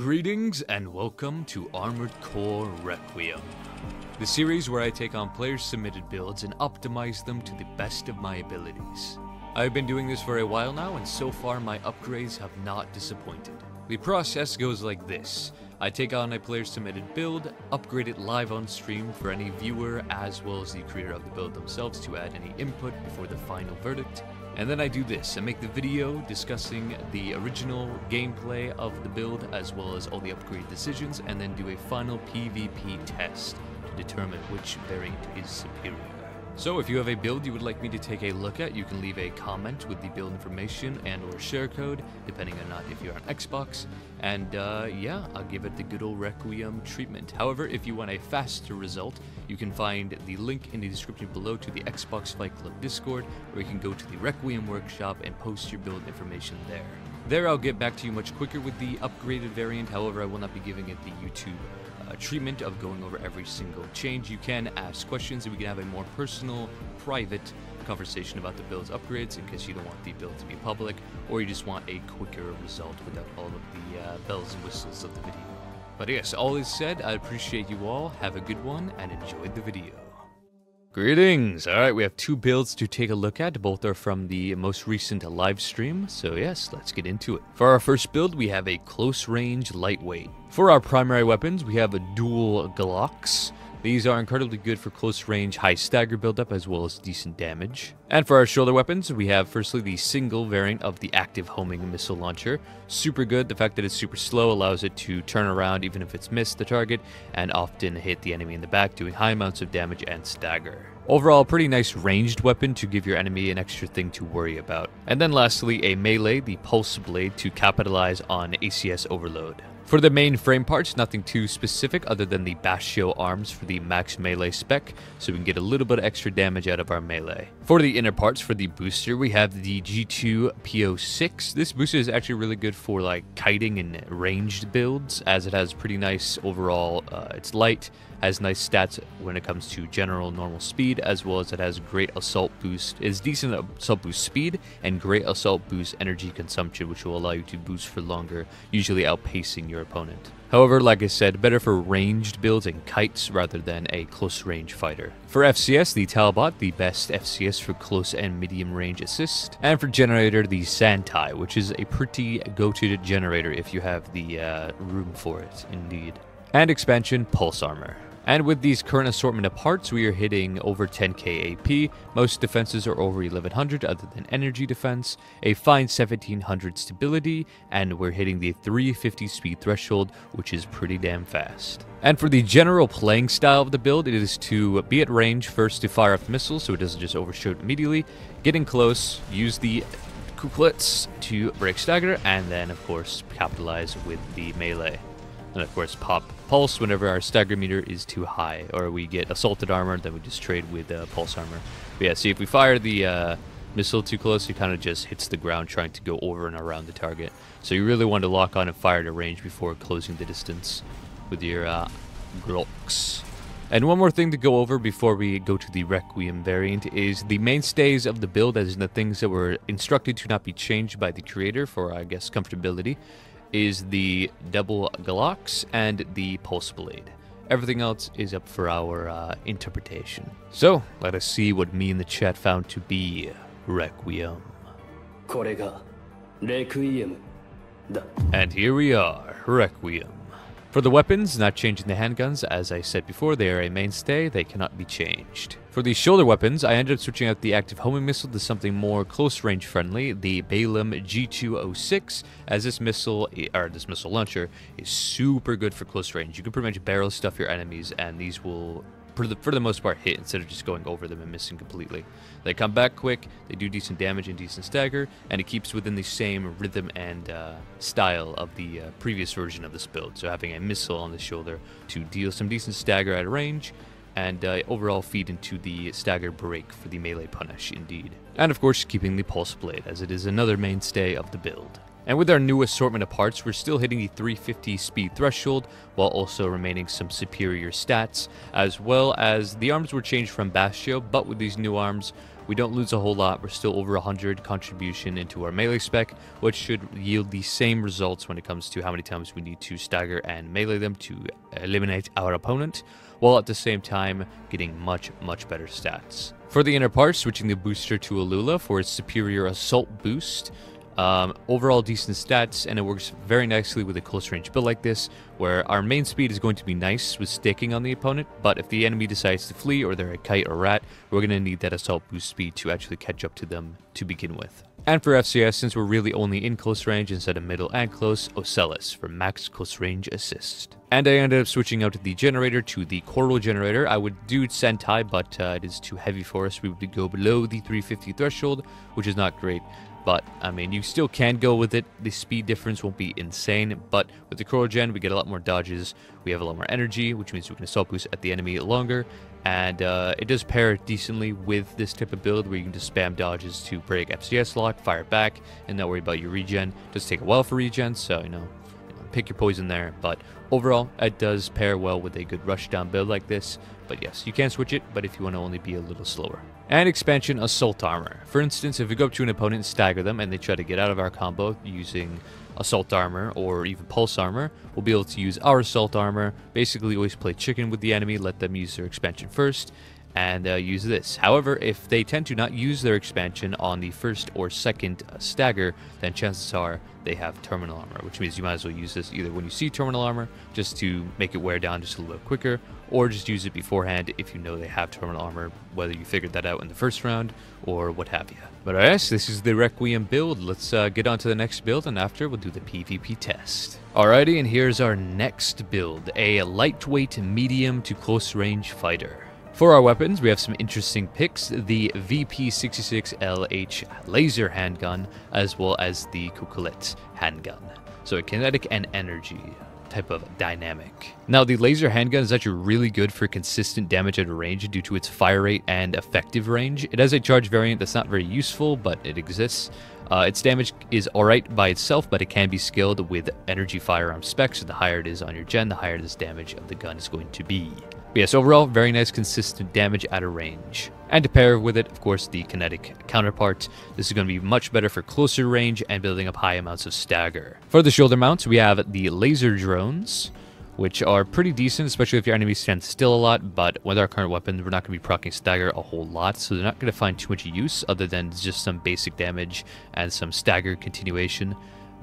Greetings and welcome to Armored Core Requiem, the series where I take on players' submitted builds and optimize them to the best of my abilities. I've been doing this for a while now, and so far my upgrades have not disappointed. The process goes like this. I take on a player's submitted build, upgrade it live on stream for any viewer as well as the creator of the build themselves to add any input before the final verdict. And then I do this, I make the video discussing the original gameplay of the build as well as all the upgrade decisions, and then do a final PvP test to determine which variant is superior. So if you have a build you would like me to take a look at, you can leave a comment with the build information and or share code, depending on not if you're on Xbox, and yeah, I'll give it the good old Requiem treatment. However, if you want a faster result, you can find the link in the description below to the Xbox Fight Club Discord, where you can go to the Requiem workshop and post your build information there. There I'll get back to you much quicker with the upgraded variant. However, I will not be giving it the YouTube treatment of going over every single change. You can ask questions and we can have a more personal, private conversation about the build's upgrades in case you don't want the build to be public, or you just want a quicker result without all of the bells and whistles of the video. But yes, all is said, I appreciate you all, have a good one, and enjoy the video. Greetings! Alright, we have two builds to take a look at. Both are from the most recent live stream, so yes, let's get into it. For our first build, we have a close range lightweight. For our primary weapons, we have a dual Glocks. These are incredibly good for close range, high stagger buildup, as well as decent damage. And for our shoulder weapons, we have firstly the single variant of the active homing missile launcher. Super good. The fact that it's super slow allows it to turn around even if it's missed the target, and often hit the enemy in the back, doing high amounts of damage and stagger. Overall, pretty nice ranged weapon to give your enemy an extra thing to worry about. And then lastly, a melee, the Pulse Blade, to capitalize on ACS overload. For the main frame parts, nothing too specific other than the Bastio arms for the max melee spec, so we can get a little bit of extra damage out of our melee. For the inner parts, for the booster, we have the G2PO6. This booster is actually really good for like kiting and ranged builds, as it has pretty nice overall, it's light, has nice stats when it comes to general normal speed, as well as it has great assault boost. It's decent assault boost speed and great assault boost energy consumption, which will allow you to boost for longer, usually outpacing your opponent. However, like I said, better for ranged builds and kites rather than a close range fighter. For FCS, the Talbot, the best FCS for close and medium range assist. And for generator, the Santai, which is a pretty go-to generator if you have the room for it, indeed. And expansion, Pulse Armor. And with these current assortment of parts, we are hitting over 10k AP, most defenses are over 1100 other than energy defense, a fine 1700 stability, and we're hitting the 350 speed threshold, which is pretty damn fast. And for the general playing style of the build, it is to be at range first to fire off the missile so it doesn't just overshoot immediately, getting close, use the couplets to break stagger, and then of course capitalize with the melee. And of course pop pulse whenever our stagger meter is too high, or we get assaulted armor, then we just trade with pulse armor. But yeah, see, if we fire the missile too close, it kind of just hits the ground trying to go over and around the target. So you really want to lock on and fire to range before closing the distance with your Glocks. And one more thing to go over before we go to the Requiem variant is the mainstays of the build, as in the things that were instructed to not be changed by the creator for, I guess, comfortability, is the double Glocks and the Pulse Blade. Everything else is up for our interpretation. So, let us see what me and the chat found to be Requiem. And here we are, Requiem. For the weapons, not changing the handguns, as I said before, they are a mainstay, they cannot be changed. For the shoulder weapons, I ended up switching out the active homing missile to something more close range friendly, the Balaam G206, as this missile launcher is super good for close range. You can pretty much barrel stuff your enemies, and these will, for the most part, hit instead of just going over them and missing completely. They come back quick, they do decent damage and decent stagger, and it keeps within the same rhythm and style of the previous version of this build. So having a missile on the shoulder to deal some decent stagger at range, and overall feed into the stagger break for the melee punish, indeed. And of course, keeping the Pulse Blade, as it is another mainstay of the build. And with our new assortment of parts, we're still hitting the 350 speed threshold, while also remaining some superior stats, as well as the arms were changed from Bastio, but with these new arms, we don't lose a whole lot. We're still over 100 contribution into our melee spec, which should yield the same results when it comes to how many times we need to stagger and melee them to eliminate our opponent, while at the same time getting much better stats. For the inner part, switching the booster to Alula for its superior assault boost. Overall decent stats, and it works very nicely with a close range build like this, where our main speed is going to be nice with sticking on the opponent, but if the enemy decides to flee or they're a kite or rat, we're going to need that assault boost speed to actually catch up to them to begin with. And for FCS, since we're really only in close range instead of middle and close, Ocellus for max close range assist. And I ended up switching out the generator to the Coral generator. I would do Sentai, but it is too heavy for us. We would go below the 350 threshold, which is not great. But, I mean, you still can go with it. The speed difference won't be insane. But with the Coral Gen, we get a lot more dodges. We have a lot more energy, which means we can assault boost at the enemy longer. And it does pair decently with this type of build where you can just spam dodges to break FCS lock, fire back, and not worry about your regen. It does take a while for regen, so, you know, pick your poison there. But overall, it does pair well with a good rushdown build like this. But yes, you can switch it, but if you want to only be a little slower. And expansion Assault Armor. For instance, if we go up to an opponent and stagger them and they try to get out of our combo using Assault Armor or even Pulse Armor, we'll be able to use our Assault Armor. Basically, always play chicken with the enemy, let them use their expansion first, and use this. However, if they tend to not use their expansion on the first or second stagger, then chances are they have terminal armor, which means you might as well use this either when you see terminal armor, just to make it wear down just a little quicker, or just use it beforehand if you know they have terminal armor, whether you figured that out in the first round or what have you. But alright, this is the Requiem build. Let's get on to the next build, and after we'll do the PvP test. Alrighty, and here's our next build, a lightweight medium to close range fighter. For our weapons, we have some interesting picks, the VP66LH laser handgun, as well as the Kukulet handgun. So a kinetic and energy type of dynamic. Now, the laser handgun is actually really good for consistent damage at a range due to its fire rate and effective range. It has a charge variant that's not very useful, but it exists. Its damage is alright by itself, but it can be skilled with energy firearm specs, so the higher it is on your gen, the higher this damage of the gun is going to be. But yes, overall, very nice consistent damage at a range. And to pair with it, of course, the kinetic counterpart. This is going to be much better for closer range and building up high amounts of stagger. For the shoulder mounts, we have the laser drones, which are pretty decent, especially if your enemy stands still a lot, but with our current weapon, we're not going to be proccing stagger a whole lot, so they're not going to find too much use other than just some basic damage and some stagger continuation.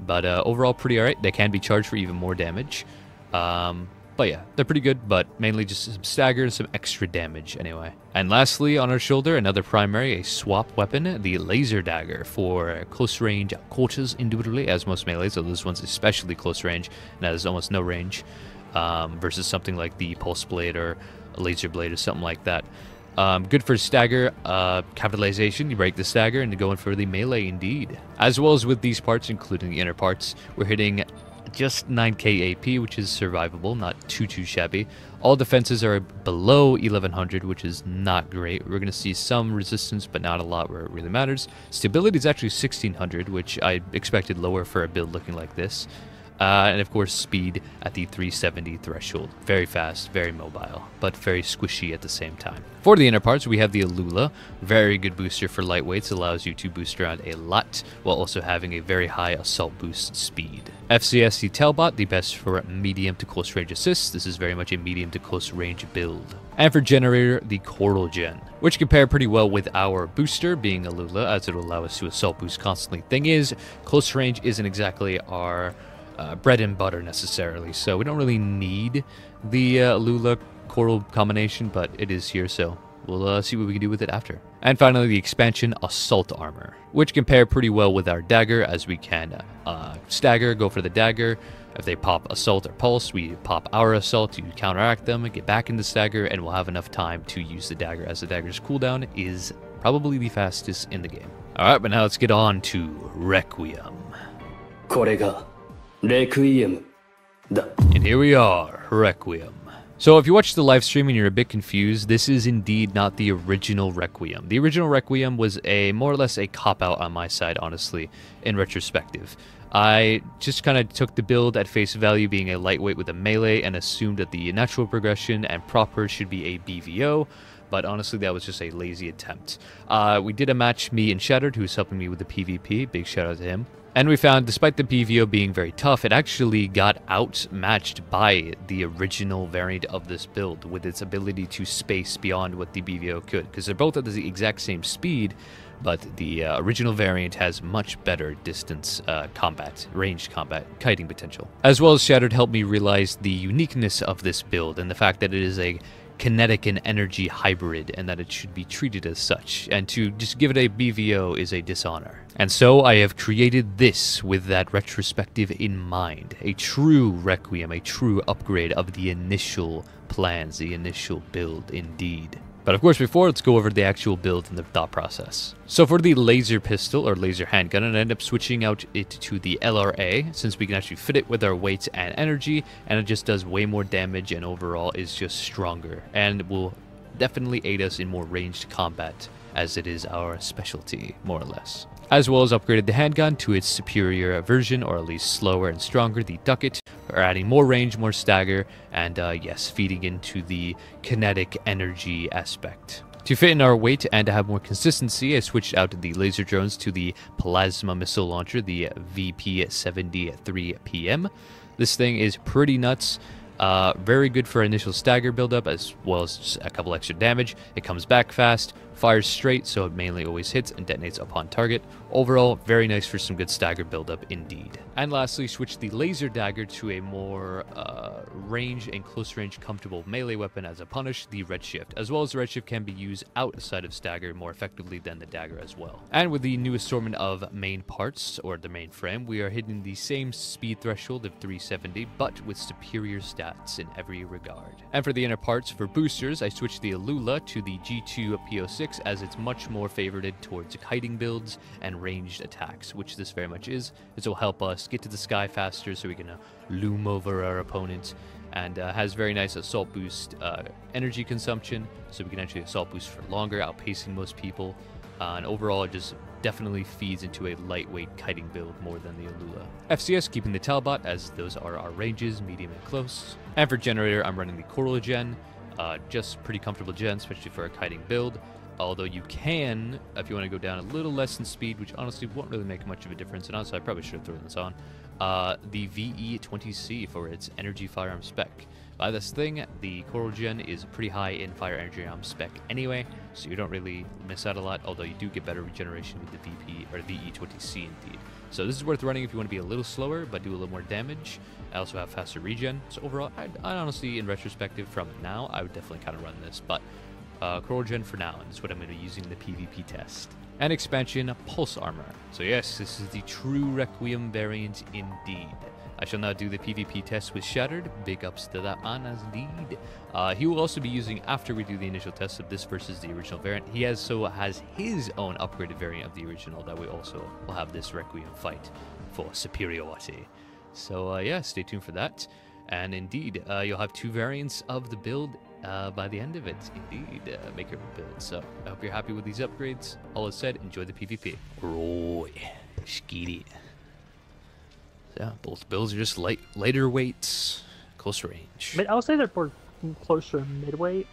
But overall, pretty alright. They can be charged for even more damage. But yeah, they're pretty good, but mainly just some stagger and some extra damage anyway. And lastly, on our shoulder, another primary, a swap weapon, the laser dagger for close range quarters individually, as most melees, so this one's especially close range and has almost no range, versus something like the pulse blade or a laser blade or something like that. Good for stagger capitalization. You break the stagger and go in for the melee indeed. As well as with these parts, including the inner parts, we're hitting just 9k AP, which is survivable, not too shabby. All defenses are below 1100, which is not great. We're going to see some resistance, but not a lot where it really matters. Stability is actually 1600, which I expected lower for a build looking like this. And of course, speed at the 370 threshold. Very fast, very mobile, but very squishy at the same time. For the inner parts, we have the Alula. Very good booster for lightweights. Allows you to boost around a lot, while also having a very high assault boost speed. FCS, the Talbot, the best for medium to close range assists. This is very much a medium to close range build. And for generator, the Coral Gen, which compare pretty well with our booster, being Alula, as it will allow us to assault boost constantly. Thing is, close range isn't exactly our bread and butter necessarily, so we don't really need the Lula Coral combination, but it is here, so we'll see what we can do with it after. And finally, the expansion Assault Armor, which compare pretty well with our dagger, as we can stagger, go for the dagger. If they pop assault or pulse, we pop our assault to counteract them, get back into stagger, and we'll have enough time to use the dagger, as the dagger's cooldown is probably the fastest in the game. Alright, but now let's get on to Requiem. Requiem. And here we are, Requiem. So if you watched the live stream and you're a bit confused, this is indeed not the original Requiem. The original Requiem was more or less a cop-out on my side, honestly, in retrospective. I just kind of took the build at face value, being a lightweight with a melee, and assumed that the natural progression and proper should be a BVO. but honestly, that was just a lazy attempt. We did a match, me and Shattered, who was helping me with the PvP. Big shout out to him. And we found, despite the PvO being very tough, it actually got outmatched by the original variant of this build with its ability to space beyond what the PvO could. Because they're both at the exact same speed, but the original variant has much better distance combat, ranged combat, kiting potential. As well as Shattered helped me realize the uniqueness of this build and the fact that it is a kinetic and energy hybrid and that it should be treated as such, and to just give it a BVO is a dishonor. And so I have created this with that retrospective in mind, a true Requiem, a true upgrade of the initial plans, the initial build indeed. But of course, before, let's go over the actual build and the thought process. So for the laser pistol or laser handgun, I ended up switching out it to the LRA since we can actually fit it with our weight and energy, and it just does way more damage and overall is just stronger and will definitely aid us in more ranged combat as it is our specialty, more or less. As well as upgraded the handgun to its superior version, or at least slower and stronger, the Ducket, or adding more range, more stagger, and yes, feeding into the kinetic energy aspect. To fit in our weight and to have more consistency, I switched out the laser drones to the plasma missile launcher, the VP-73PM. This thing is pretty nuts. Very good for initial stagger buildup as well as just a couple extra damage. It comes back fast, fires straight, so it mainly always hits and detonates upon target. Overall, very nice for some good stagger buildup indeed. And lastly, switch the laser dagger to a more range and close range comfortable melee weapon as a punish, the redshift. As well as the redshift can be used outside of stagger more effectively than the dagger as well. And with the new assortment of main parts, or the main frame, we are hitting the same speed threshold of 370, but with superior stats in every regard. And for the inner parts, for boosters, I switched the Alula to the G2 PO6 as it's much more favored towards kiting builds and ranged attacks, which this very much is. This will help us get to the sky faster so we can loom over our opponent, and has very nice assault boost energy consumption, so we can actually assault boost for longer, outpacing most people, and overall it just definitely feeds into a lightweight kiting build more than the Alula. FCS keeping the Talbot as those are our ranges, medium and close. And for generator, I'm running the Coral gen, just pretty comfortable gen, especially for a kiting build. Although you can, if you want to go down a little less in speed, which honestly won't really make much of a difference, and honestly I probably should have thrown this on, the VE-20C for its energy firearm spec. By this thing, the Coral Gen is pretty high in fire energy arm spec anyway, so you don't really miss out a lot, although you do get better regeneration with the VE-20C indeed. So this is worth running if you want to be a little slower, but do a little more damage. I also have faster regen, so overall, I honestly, in retrospective from now, I would definitely kind of run this, but Coral Gen for now, and that's what I'm going to be using in the PvP test. And expansion, Pulse Armor. So yes, this is the true Requiem variant indeed. I shall now do the PvP test with Shattered. Big ups to that man as indeed. He will also be using, after we do the initial test of this versus the original variant, he has his own upgraded variant of the original that we also will have this Requiem fight for superiority. So yeah, stay tuned for that. And indeed, you'll have two variants of the build by the end of it, indeed, maker build. So I hope you're happy with these upgrades. All is said, enjoy the PvP. Roy, skeety. Yeah, both builds are just lighter weights, close range. I would say they're more closer midweight.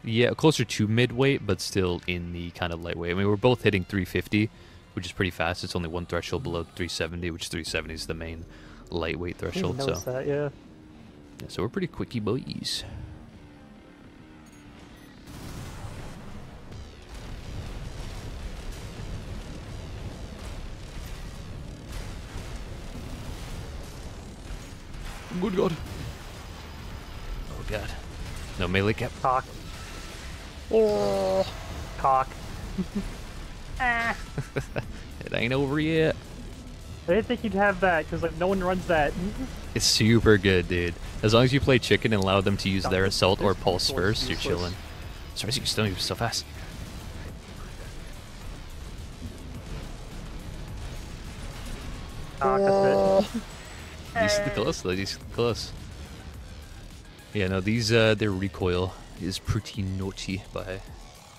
Yeah, closer to midweight, but still in the kind of lightweight. I mean, we're both hitting 350, which is pretty fast. It's only one threshold below 370, which 370 is the main lightweight threshold. So that, yeah, so we're pretty quickie boys. Good God. Oh God. No melee cap. Cock. Oh, cock. It ain't over yet. I didn't think you'd have that, because like no one runs that. It's super good, dude. As long as you play chicken and allow them to use their assault or pulse first, you're chilling. Sorry, you still move so fast. Cock, that's it. Decently close, though. Decently close. Yeah, no, these their recoil is pretty naughty, but hey.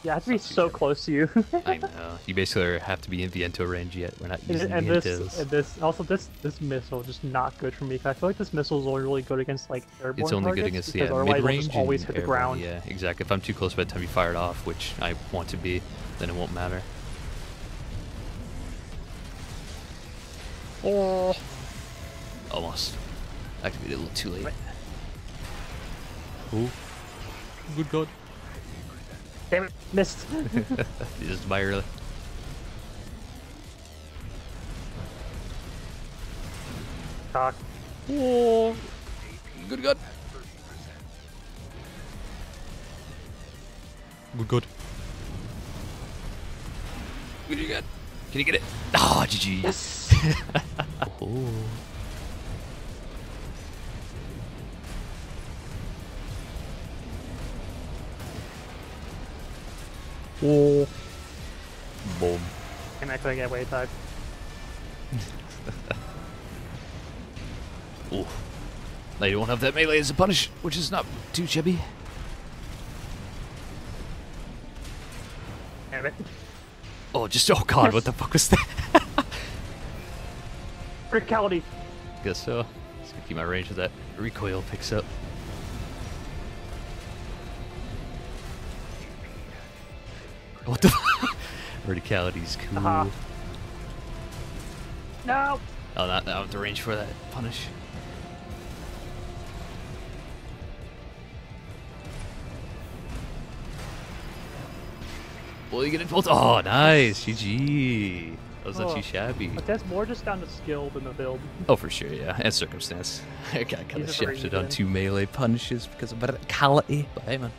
Yeah, I have to be Not too so shabby. close to you. I know. You basically have to be in Viento range yet. We're not using and Vientos. this missile just not good for me. 'Cause I feel like this missile is only really good against like It's airborne only good targets against because mid otherwise I'll just range always and hit the airborne. ground. Yeah, exactly. If I'm too close by the time you fire it off, which I want to be, then it won't matter. Oh, almost. Activated a little too late. Oh, good God! Damn it, missed. Just barely. Cock. Oh, good God! Good God! What do you got? Can you get it? Oh, GG! Yes. Oh. Oh. Boom. And I couldn't get away time. Oh. Now you don't have that melee as a punish, which is not too shabby. Damn it. Oh, oh God, Yes. what the fuck was that? Criticality. Guess so. Just gonna keep my range with that. Recoil picks up. What the Verticality's cool. Haha. No. Oh, not the range for that punish. Well, you get it both. Oh, nice. GG. That was not too shabby. But that's more just down to skill than the build. Oh, for sure, yeah. And circumstance. I got kind of These are very shafted on even. 2 melee punishes because of verticality. But hey, man.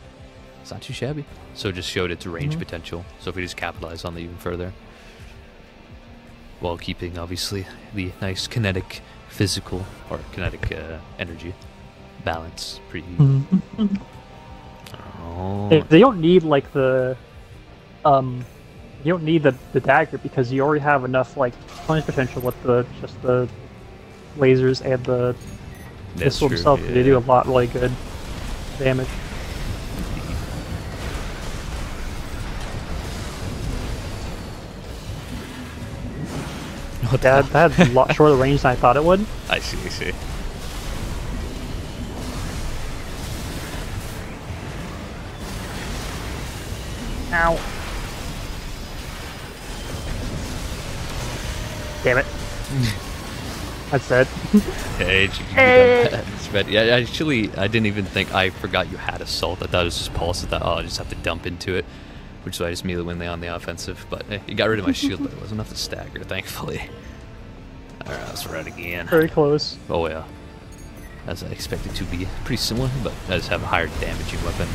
It's not too shabby. So it just showed its range potential. So if we just capitalize on that even further. While keeping, obviously, the nice kinetic, physical, or kinetic energy balance. Pretty. Oh. They don't need like the you don't need the dagger because you already have enough like punish potential with just the lasers and the That's missile true, themselves. They do yeah. a lot really good damage. What the Yeah, hell? that had a lot shorter range than I thought it would. I see. Ow. Damn it. That's it. Hey, Hey. It's red. Yeah, actually, I didn't even think. I forgot you had assault. I thought it was just pulse. I thought, oh, I just have to dump into it, which is why I just immediately went on the offensive. But you got rid of my shield, but it wasn't enough to stagger, thankfully. All right, let's run again. Very close. Oh yeah, as I expected to be. Pretty similar, but I just have a higher damaging weapon.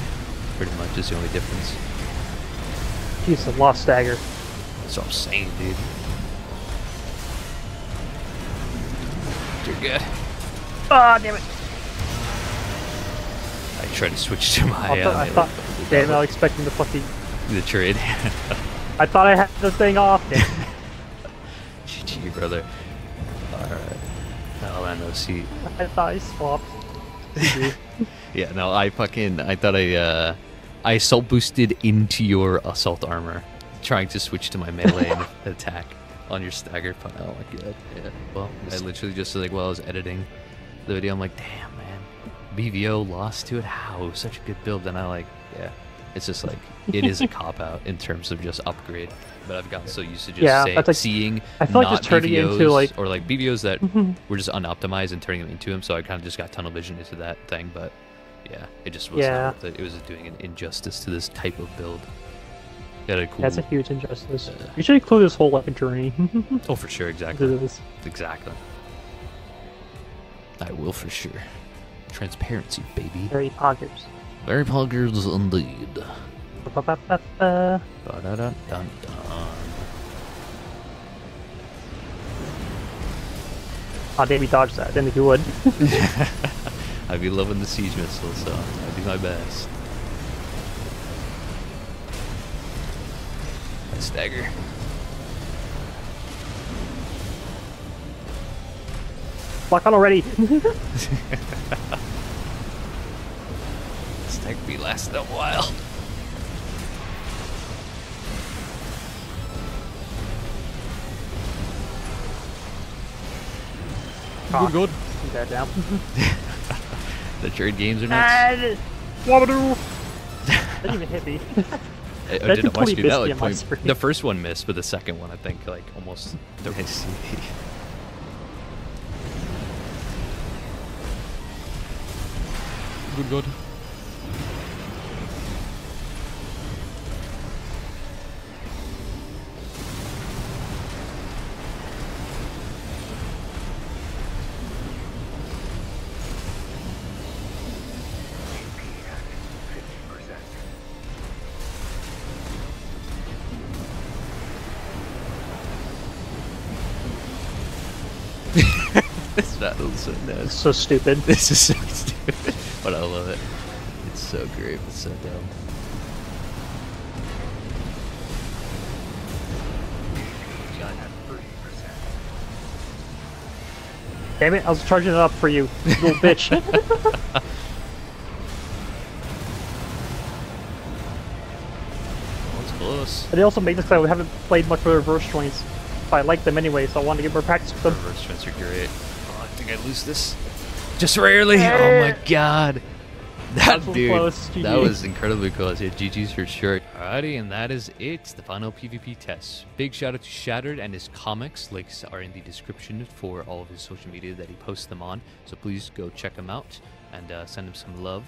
Pretty much is the only difference. Jeez, a lost stagger. That's what I'm saying, dude. You're good. Ah, damn it. I tried to switch to my. I thought, damn it, I was expecting the fucking. the trade. I thought I had the thing off. GG, brother. Alright. Oh, man, no, see. I thought I swapped. Yeah, no, I thought I assault boosted into your assault armor, trying to switch to my melee and attack on your stagger. Oh my god, yeah. Well, I literally just, like, while I was editing the video, I'm like, damn, man. BVO lost to it? How? Such a good build. And I, like, yeah. It's just, like, it is a cop-out in terms of just upgrade. But I've gotten so used to just seeing I feel like not just turning BVOs, into, like... or, like, BVOs that were just unoptimized and turning them into them, so I kind of just got tunnel vision into that thing, but yeah, it just was not worth it. It was doing an injustice to this type of build. Got a cool... That's a huge injustice. You should include this whole, like, journey. Oh, for sure, exactly. This. Exactly. I will for sure. Transparency, baby. Very poggers. Very poggers indeed. Ba-ba-ba-ba. Ba-da-da-dun-dun. Oh, damn, he dodged that. Didn't think he would. I'd be loving the siege missile, so I'd do my best. That stagger. Lock on already. Stagger be lasting a while. Cock. Good. Keep that down. The trade games are nuts. And Wabadoo! That didn't even hit me. I That didn't watch you do that. Like, my screen. the first one missed, but the second one, I think, like, almost. I see. Good. This battle's so nuts. It's so stupid. This is so stupid, but I love it. It's so great, but so dumb. Damn it, I was charging it up for you, you little bitch. That was close. And they also made this because I haven't played much with reverse joints. But I like them anyway, so I wanted to get more practice with them. Reverse joints are great. Oh, I think I lose this. Just rarely. Oh my god. That dude. Close. GG. That was incredibly close. Yeah, GG's for sure. Alrighty, and that is it. The final PvP test. Big shout out to Shattered and his comics. Links are in the description for all of his social media that he posts them on. So please go check him out and send him some love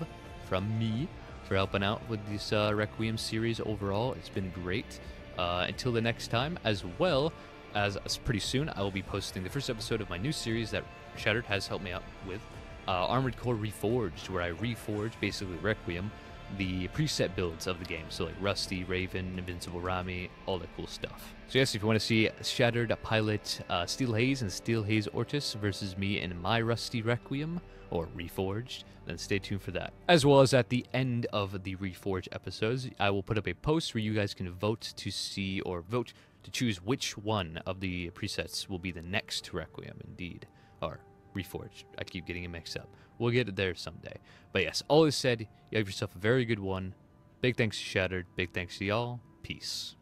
from me for helping out with this Requiem series overall. It's been great. Until the next time, as well as pretty soon, I will be posting the first episode of my new series that Shattered has helped me out with. Armored Core Reforged, where I reforge, basically Requiem, the preset builds of the game. So like Rusty, Raven, Invincible Rami, all that cool stuff. So yes, if you want to see Shattered pilot Steel Haze and Steel Haze Ortis versus me in my Rusty Requiem, or Reforged, then stay tuned for that. As well as at the end of the Reforged episodes, I will put up a post where you guys can vote to see, or vote to choose which one of the presets will be the next Requiem, indeed. Or Reforged. I keep getting it mixed up. We'll get it there someday. But yes, all this said, you have yourself a very good one. Big thanks to Shattered. Big thanks to y'all. Peace.